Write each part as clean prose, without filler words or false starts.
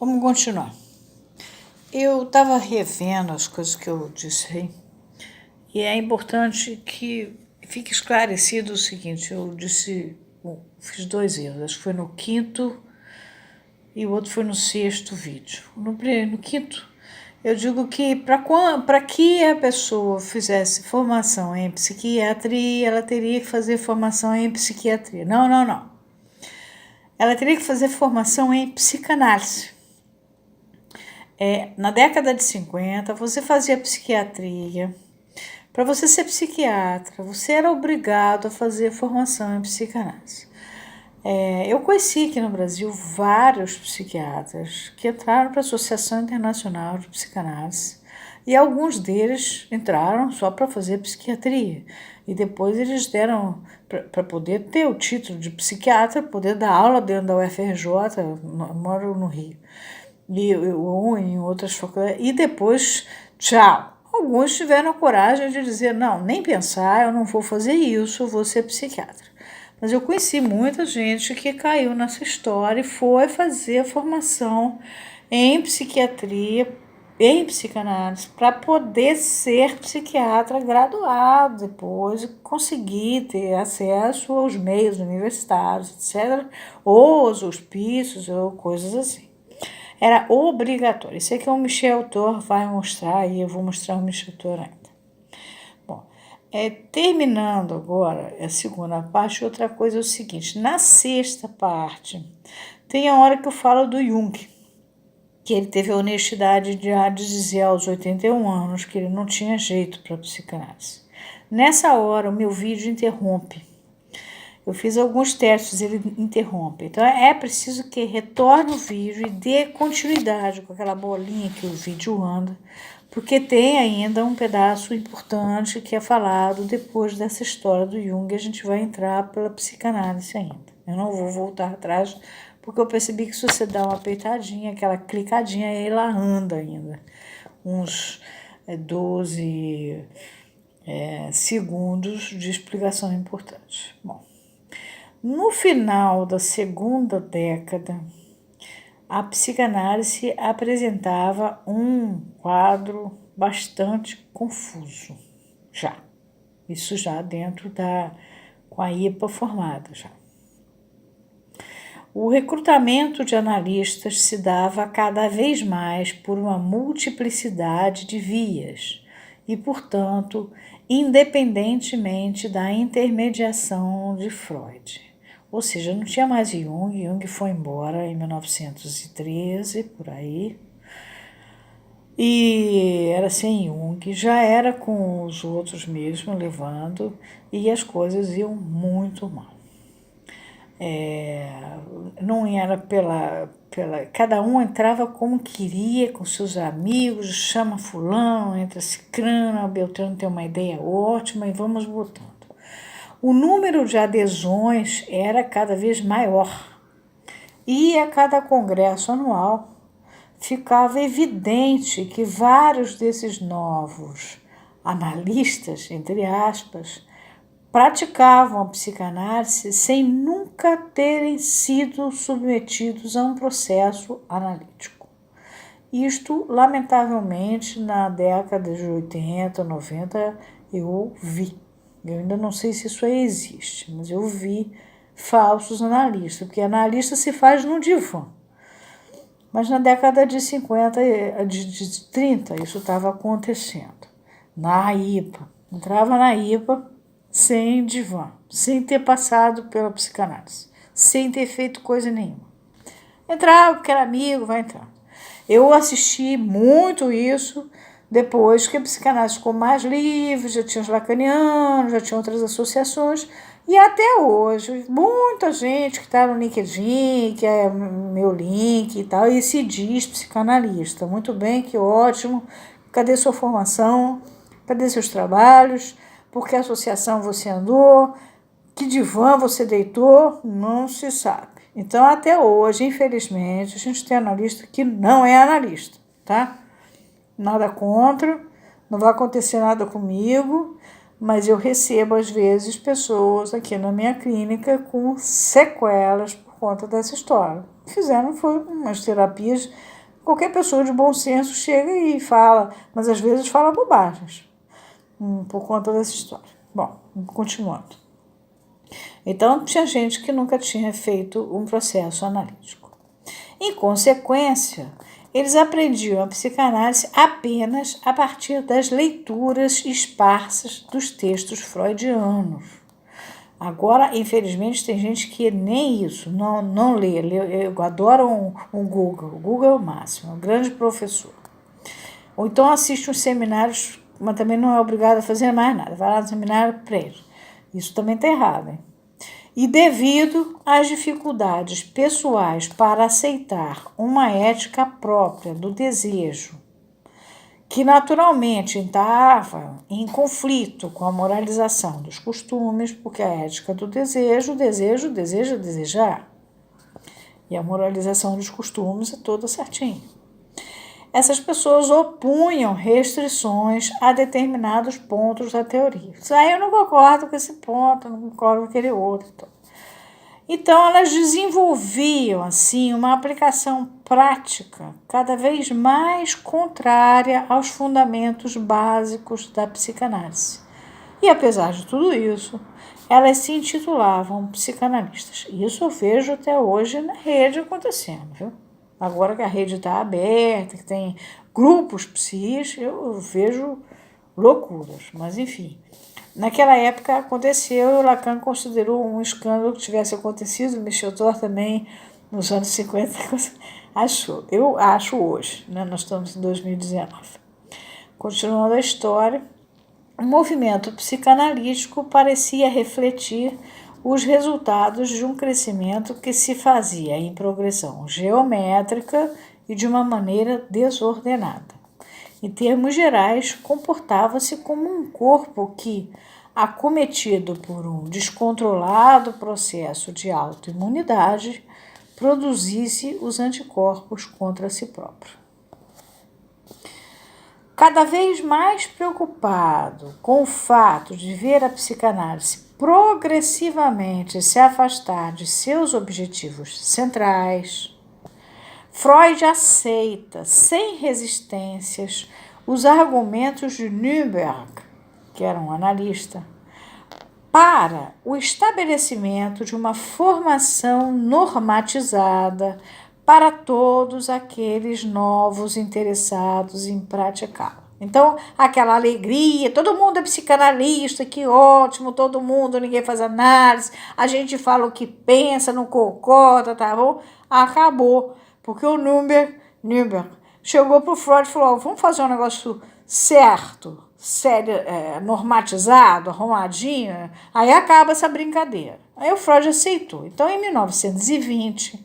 Vamos continuar. Eu estava revendo as coisas que eu disse aí, e é importante que fique esclarecido o seguinte: eu disse, fiz 2 erros, acho que foi no 5º e o outro foi no 6º vídeo. No quinto, eu digo que para que a pessoa fizesse formação em psiquiatria, ela teria que fazer formação em psiquiatria. Não. Ela teria que fazer formação em psicanálise. Na década de 50, você fazia psiquiatria. Para você ser psiquiatra, você era obrigado a fazer formação em psicanálise. Eu conheci aqui no Brasil vários psiquiatras que entraram para a Associação Internacional de Psicanálise e alguns deles entraram só para fazer psiquiatria. E depois eles deram, para poder ter o título de psiquiatra, poder dar aula dentro da UFRJ, moro no Rio, ou em outras faculdades, e depois, tchau. Alguns tiveram a coragem de dizer, não, nem pensar, eu não vou fazer isso, eu vou ser psiquiatra. Mas eu conheci muita gente que caiu nessa história e foi fazer a formação em psiquiatria, em psicanálise, para poder ser psiquiatra graduado depois e conseguir ter acesso aos meios universitários, etc., ou aos hospícios, ou coisas assim. Era obrigatório. Isso é que o Michel Thor vai mostrar, e eu vou mostrar o Michel Thor ainda. Bom, terminando agora a segunda parte, outra coisa é o seguinte: na 6ª parte, tem a hora que eu falo do Jung, que ele teve a honestidade de dizer aos 81 anos que ele não tinha jeito para psicanálise. Nessa hora, o meu vídeo interrompe. Eu fiz alguns testes, ele interrompe. Então, é preciso que retorne o vídeo e dê continuidade com aquela bolinha que o vídeo anda, porque tem ainda um pedaço importante que é falado depois dessa história do Jung. A gente vai entrar pela psicanálise ainda. Eu não vou voltar atrás, porque eu percebi que se você dá uma apertadinha, aquela clicadinha, ela anda ainda. Uns 12 segundos de explicação importante. Bom. No final da segunda década, a psicanálise apresentava um quadro bastante confuso, já. Isso já dentro com a IPA formada já. O recrutamento de analistas se dava cada vez mais por uma multiplicidade de vias e, portanto, independentemente da intermediação de Freud. Ou seja, não tinha mais Jung. Jung foi embora em 1913, por aí. E era sem Jung, já era com os outros mesmo levando, e as coisas iam muito mal. Não era cada um entrava como queria, com seus amigos, chama fulano, entra cicrano, Beltrano tem uma ideia ótima e vamos botando. O número de adesões era cada vez maior e a cada congresso anual ficava evidente que vários desses novos analistas, entre aspas, praticavam a psicanálise sem nunca terem sido submetidos a um processo analítico. Isto, lamentavelmente, na década de 80, 90, eu vi. Eu ainda não sei se isso aí existe, mas eu vi falsos analistas, porque analista se faz no divã. Mas na década de 50, de 30, isso estava acontecendo. Na IPA. Entrava na IPA sem divã, sem ter passado pela psicanálise, sem ter feito coisa nenhuma. Entrava porque era amigo, vai entrar. Eu assisti muito isso depois que a psicanálise ficou mais livre, já tinha os lacanianos, já tinha outras associações, e até hoje, muita gente que está no LinkedIn, que é meu link e tal, e se diz psicanalista. Muito bem, que ótimo. Cadê sua formação? Cadê seus trabalhos? Por que associação você andou? Que divã você deitou? Não se sabe. Então, até hoje, infelizmente, a gente tem analista que não é analista, tá? Nada contra, não vai acontecer nada comigo, mas eu recebo, às vezes, pessoas aqui na minha clínica com sequelas por conta dessa história. Fizeram foi umas terapias. Qualquer pessoa de bom senso chega e fala, mas às vezes fala bobagens por conta dessa história. Bom, continuando. Então, tinha gente que nunca tinha feito um processo analítico. Em consequência, eles aprendiam a psicanálise apenas a partir das leituras esparsas dos textos freudianos. Agora, infelizmente, tem gente que nem isso, não lê. Eu adoro um Google. O Google é o máximo, é um grande professor. Ou então assiste uns seminários, mas também não é obrigado a fazer mais nada. Vai lá no seminário, aprende. Isso também está errado, hein? E devido às dificuldades pessoais para aceitar uma ética própria do desejo, que naturalmente estava em conflito com a moralização dos costumes, porque a ética do desejo deseja desejar. E a moralização dos costumes é toda certinha. Essas pessoas opunham restrições a determinados pontos da teoria. Isso aí eu não concordo com esse ponto, não concordo com aquele outro. Então, elas desenvolviam, assim, uma aplicação prática cada vez mais contrária aos fundamentos básicos da psicanálise. E, apesar de tudo isso, elas se intitulavam psicanalistas. Isso eu vejo até hoje na rede acontecendo, viu? Agora que a rede está aberta, que tem grupos psis, eu vejo loucuras, mas enfim. Naquela época aconteceu, o Lacan considerou um escândalo que tivesse acontecido, Michel Thor também, nos anos 50, achou. Eu acho hoje, né? Nós estamos em 2019. Continuando a história, o movimento psicanalítico parecia refletir os resultados de um crescimento que se fazia em progressão geométrica e de uma maneira desordenada. Em termos gerais, comportava-se como um corpo que, acometido por um descontrolado processo de autoimunidade, produzisse os anticorpos contra si próprio. Cada vez mais preocupado com o fato de ver a psicanálise progressivamente se afastar de seus objetivos centrais, Freud aceita, sem resistências, os argumentos de Nürnberg, que era um analista, para o estabelecimento de uma formação normatizada para todos aqueles novos interessados em praticá-la. Então, aquela alegria, todo mundo é psicanalista, que ótimo, todo mundo, ninguém faz análise, a gente fala o que pensa, não concorda, tá bom? Acabou. Porque o Nürnberg chegou para o Freud e falou, vamos fazer um negócio certo, sério, normatizado, arrumadinho, aí acaba essa brincadeira. Aí o Freud aceitou. Então, em 1920,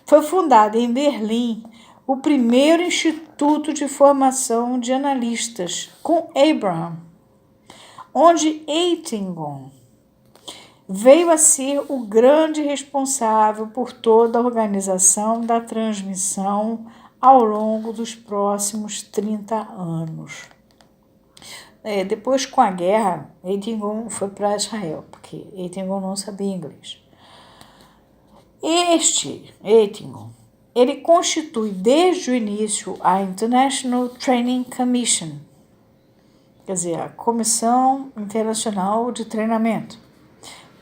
foi fundado em Berlim o primeiro instituto de formação de analistas, com Abraham, onde Eitingon veio a ser o grande responsável por toda a organização da transmissão ao longo dos próximos 30 anos. Depois, com a guerra, Eitingon foi para Israel, porque Eitingon não sabia inglês. Este Eitingon, ele constitui desde o início a International Training Commission, quer dizer, a Comissão Internacional de Treinamento,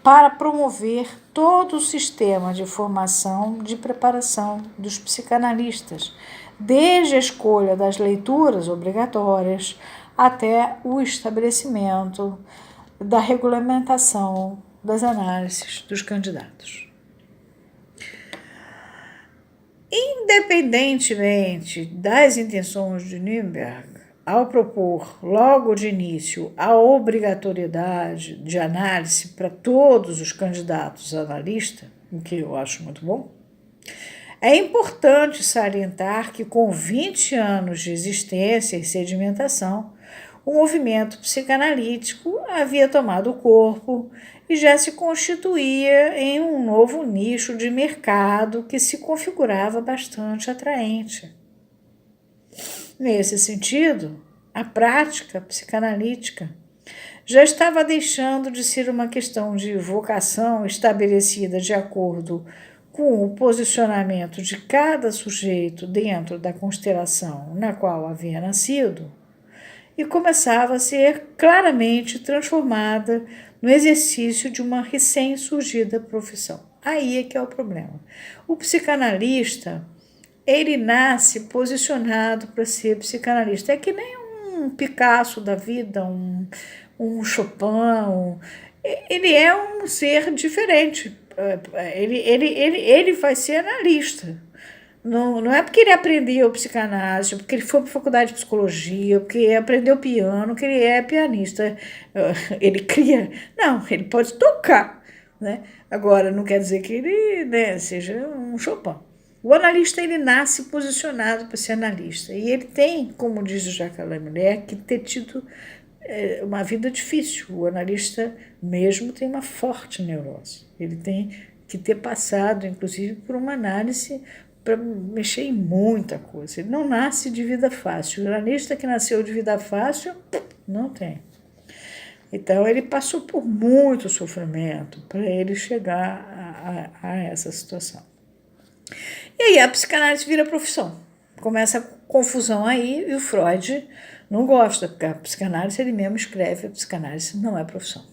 para promover todo o sistema de formação de preparação dos psicanalistas, desde a escolha das leituras obrigatórias até o estabelecimento da regulamentação das análises dos candidatos. Independentemente das intenções de Nürnberg, ao propor logo de início a obrigatoriedade de análise para todos os candidatos a analista, o que eu acho muito bom, é importante salientar que com 20 anos de existência e sedimentação, o movimento psicanalítico havia tomado corpo e já se constituía em um novo nicho de mercado que se configurava bastante atraente. Nesse sentido, a prática psicanalítica já estava deixando de ser uma questão de vocação estabelecida de acordo com o posicionamento de cada sujeito dentro da constelação na qual havia nascido e começava a ser claramente transformada no exercício de uma recém-surgida profissão. Aí é que é o problema. O psicanalista, ele nasce posicionado para ser psicanalista. É que nem um Picasso da vida, um Chopin. Ele é um ser diferente. Ele vai ser analista. Não é porque ele aprendeu psicanálise, porque ele foi para a faculdade de psicologia, porque aprendeu piano, que ele é pianista. Ele cria. Não, ele pode tocar, né? Agora, não quer dizer que ele, né, seja um Chopin. O analista, ele nasce posicionado para ser analista. E ele tem, como diz o Jacques Lamennais, que ter tido uma vida difícil. O analista mesmo tem uma forte neurose. Ele tem que ter passado, inclusive, por uma análise para mexer em muita coisa. Ele não nasce de vida fácil. O analista que nasceu de vida fácil, não tem. Então, ele passou por muito sofrimento para ele chegar a essa situação. E aí a psicanálise vira profissão. Começa a confusão aí e o Freud não gosta, porque a psicanálise, ele mesmo escreve, a psicanálise não é profissão.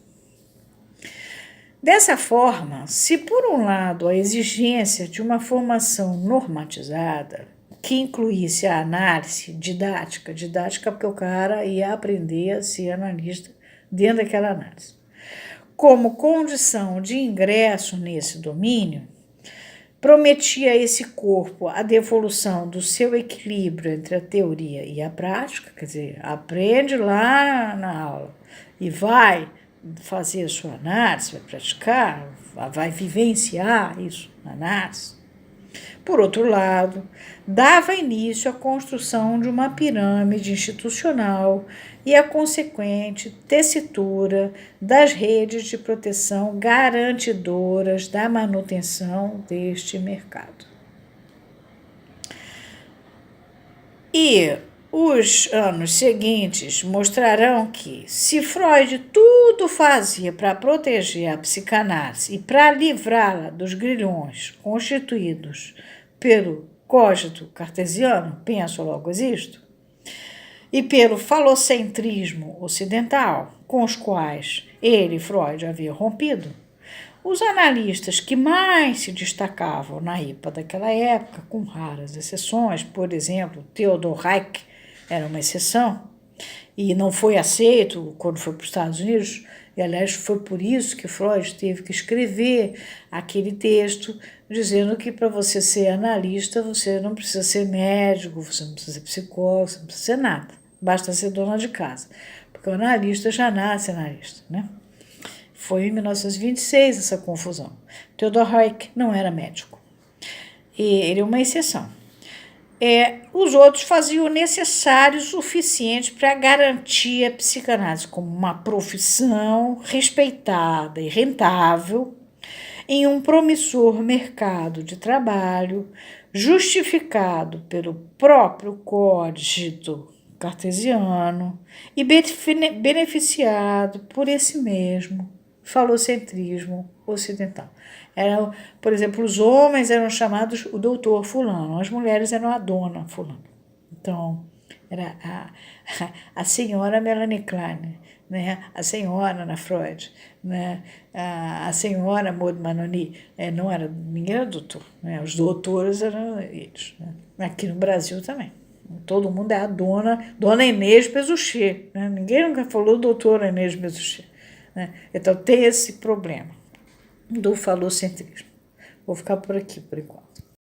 Dessa forma, se por um lado a exigência de uma formação normatizada, que incluísse a análise didática porque o cara ia aprender a ser analista dentro daquela análise, como condição de ingresso nesse domínio, prometia a esse corpo a devolução do seu equilíbrio entre a teoria e a prática, quer dizer, aprende lá na aula e vai fazer a sua análise, vai praticar, vai vivenciar isso na análise. Por outro lado, dava início à construção de uma pirâmide institucional e a consequente tessitura das redes de proteção garantidoras da manutenção deste mercado. E os anos seguintes mostrarão que, se Freud tudo fazia para proteger a psicanálise e para livrá-la dos grilhões constituídos pelo cogito cartesiano, penso logo existo, e pelo falocentrismo ocidental, com os quais ele, Freud, havia rompido, os analistas que mais se destacavam na IPA daquela época, com raras exceções, por exemplo, Theodor Reich era uma exceção, e não foi aceito quando foi para os Estados Unidos, e aliás foi por isso que Freud teve que escrever aquele texto dizendo que para você ser analista você não precisa ser médico, você não precisa ser psicólogo, você não precisa ser nada, basta ser dona de casa, porque o analista já nasce analista, né? Foi em 1926 essa confusão. Theodor Reich não era médico, e ele é uma exceção. Os outros faziam o necessário o suficiente para garantir a psicanálise como uma profissão respeitada e rentável em um promissor mercado de trabalho justificado pelo próprio cogito cartesiano e beneficiado por esse mesmo falocentrismo ocidental. Por exemplo, os homens eram chamados o doutor fulano, as mulheres eram a dona fulano. Então, era a senhora Melanie Klein, né? A senhora Ana Freud, né? A senhora Maud Manoni, não era, ninguém era doutor, né? Os doutores eram eles, né? Aqui no Brasil também. Todo mundo é a dona Inês Bezuchet, né? Ninguém nunca falou doutora Inês Bezuchet, né? Então tem esse problema do falocentrismo. Vou ficar por aqui por enquanto.